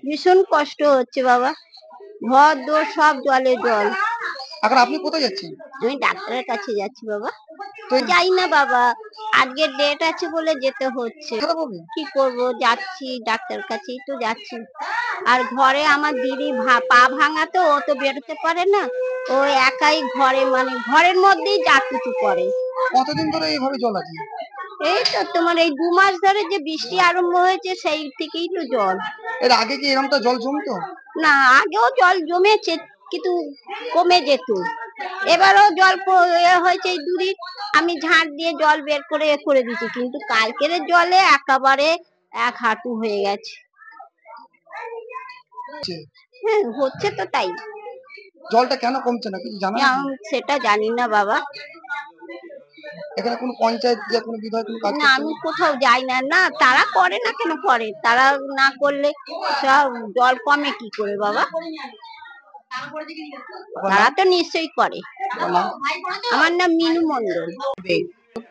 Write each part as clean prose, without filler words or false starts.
ভীষণ কষ্ট হচ্ছে বাবা, ঘর দোর সব জলে জল। এখন আপনি কোথায় যাচ্ছেন? আমি ডাক্তারের কাছে যাচ্ছি বাবা। তো যাই না বাবা, আজকের ডেট আছে বলে যেতে হচ্ছে। কি করব, যাচ্ছি ডাক্তার কাছেই তো যাচ্ছি। আর ঘরে আমার দিদি পা ভাঙা, তো ও তো বেরোতে পারে না, ও একাই ঘরে, মানে ঘরের মধ্যেই যা কিছু করে। কতদিন ধরে এইভাবে জল আছে? এই তো তোমার এই 2 মাস ধরে যে বৃষ্টি আরম্ভ হয়েছে সেই থেকেই তো জল। এর আগে কি এরকমটা জল জমতো? না, আগেও জল জমেছে কিন্তু কমে যেত। এবারও জল হয়েছে এই 2 দিন, আমি ঝাঁট দিয়ে জল বের করে দিচ্ছি, কিন্তু কালকের জলে একেবারে 1 হাঁটু হয়ে গেছে। হ্যাঁ, হচ্ছে তো তাই। জলটা কেন কমছে না কিছু জানেন? সেটা জানি না বাবা। এখানে কোনো পঞ্চায়েত বা কোনো বিধায়ক কোনো কাজ না, আমি কোথাও যাই না। না, তারা করে না, কেন করে? তারা না করলে সব জল কমে কি করে বাবা? তারা তো নিশ্চয়ই করে। আমার নাম মিনু মন্ডল।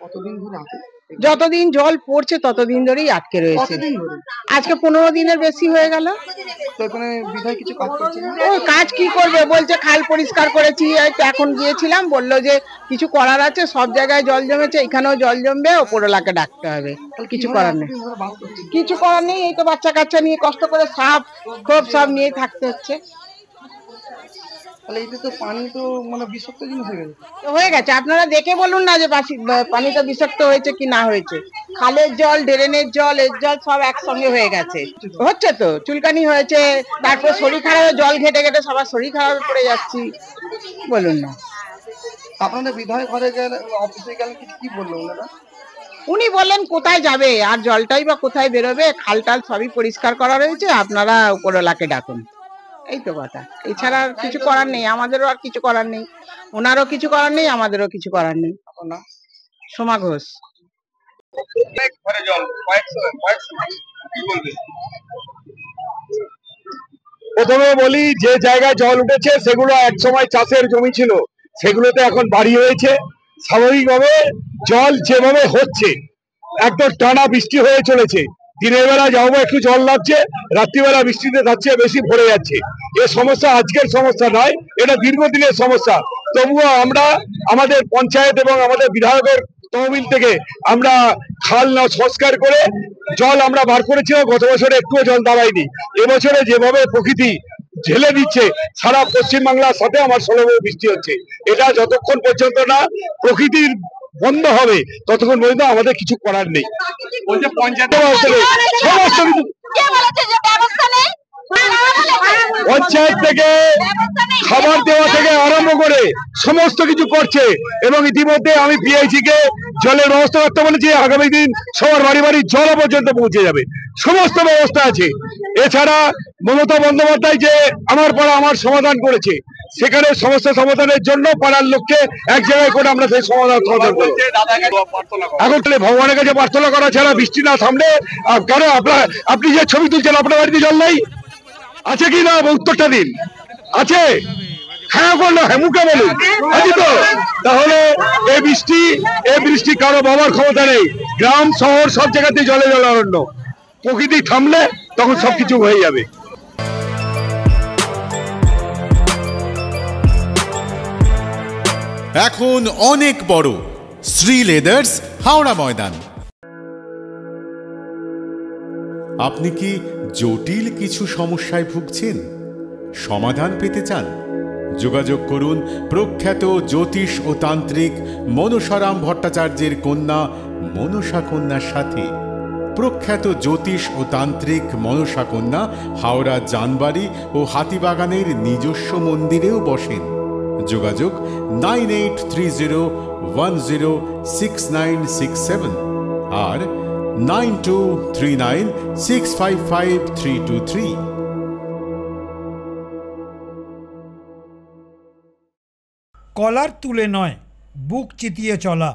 কতদিন ধরে আছে? যতদিন জল পড়ছে ততদিন ধরেই আটকে রয়েছে। আজকে 15 দিনের বেশি হয়ে গেল। তো এখানে বিধায়ক কিছু কাজ করছে না? ও কাজ কি করবে, বলছে খাল পরিষ্কার করেছি। এখন গিয়েছিলাম, বললো যে কিছু করার আছে, সব জায়গায় জল জমেছে, এখানেও জল জমবে, ওপরওয়ালাকে ডাকতে হবে। কিছু করার নেই, কিছু করার নেই। এই তো বাচ্চা কাচ্চা নিয়ে কষ্ট করে সাপ খুব সব নিয়ে থাকতে হচ্ছে। তাহলে এটা তো পানি তো মানে বিষাক্ত জিনিস হয়ে গেছে। আপনারা দেখে বলুন না যে পানিটা বিষাক্ত হয়েছে কি না হয়েছে। খালের জল, ড্রেনের জল, এর জল সব একসঙ্গে হয়ে গেছে। হচ্ছে তো, চুলকানি হয়েছে, তারপর শরীর খারাপ, জল ঘেটে ঘেটে সবার শরীর খারাপ পড়ে যাচ্ছি। বলুন না। আপনাদের বিধায়ক ঘরে গেলে, অফিসে গেলে কি বললো ওনারা? উনি বললেন কোথায় যাবে, আর জলটাই বা কোথায় বেরোবে, খাল টাল সবই পরিষ্কার করা রয়েছে, আপনারা উপরওয়ালাকে ডাকুন। এই তো কথা, এছাড়া কিছু করার নেই। আমাদেরও আর কিছু করার নেই, ওনারও কিছু করার নেই, আমাদেরও কিছু করার নেই। সোমা ঘোষ। প্রথমে বলি, যে জায়গায় জল উঠেছে সেগুলো এক সময় চাষের জমি ছিল, সেগুলোতে এখন বাড়ি হয়েছে। স্বাভাবিকভাবে জল যেভাবে হচ্ছে, একদম টানা বৃষ্টি হয়ে চলেছে। দিনের বেলা যাবো একটু জল লাগছে, রাত্রিবেলা বৃষ্টিতে যাচ্ছে বেশি ভরে যাচ্ছে। এ সমস্যা আজকের সমস্যা নয়, এটা দীর্ঘদিনের সমস্যা। তবুও আমরা আমাদের পঞ্চায়েত এবং আমাদের বিধায়কের তহবিল থেকে আমরা খাল না সংস্কার করে জল আমরা বার করেছিলাম। গত বছরে একটুও জল দাঁড়ায়নি। এবছরে যেভাবে প্রকৃতি ঝেলে দিচ্ছে, সারা পশ্চিমবাংলার সাথে আমার ষোলভাবে বৃষ্টি হচ্ছে। এটা যতক্ষণ পর্যন্ত না প্রকৃতির বন্ধ হবে ততক্ষণ পর্যন্ত আমাদের কিছু করার নেই। পঞ্চায়েত থেকে খাবার দেওয়া থেকে আরম্ভ করে সমস্ত কিছু করছে, এবং ইতিমধ্যে আমি পিআইসি কে জলের ব্যবস্থা করতে বলেছি। আগামী দিন সবার বাড়ি বাড়ি জল পর্যন্ত পৌঁছে যাবে, সমস্ত ব্যবস্থা আছে। এছাড়া মমতা বন্দ্যোপাধ্যায় যে আমার পাড়া আমার সমাধান করেছে, সেখানে সমস্যা সমাধানের জন্য পাড়ার লোককে এক জায়গায় করে আমরা সেই সমাধান করবো। এখন ভগবানের কাছে প্রার্থনা করা ছাড়া বৃষ্টি না থামলে, কেন আপনি যে ছবি তুলছেন, আপনার বাড়িতে জল নেই আছে কি না? উত্তরটা দিন। আছে? হ্যাঁ বললো, হ্যাঁ মুখে বলুন আছে তো। তাহলে এই বৃষ্টি কারো বাবার ক্ষমতা নেই। গ্রাম শহর সব জায়গাতে জলে জলারণ্য। প্রকৃতি থামলে তখন সবকিছু হয়ে যাবে। এখন অনেক বড় শ্রী লেদার্স, হাওড়া ময়দান। আপনি কি জটিল কিছু সমস্যায় ভুগছেন, সমাধান পেতে চান? যোগাযোগ করুন প্রখ্যাত জ্যোতিষ ও তান্ত্রিক মনসারাম ভট্টাচার্যের কন্যা মনসা কন্যার সাথে। প্রখ্যাত জ্যোতিষ ও তান্ত্রিক মনসা কন্যা হাওড়া জানবাড়ি ও হাতিবাগানের নিজস্ব মন্দিরেও বসেন। যোগাযোগ 9830106967 আর 9239655323। কলার তুলে নয়, বুক চিতিয়ে চলা।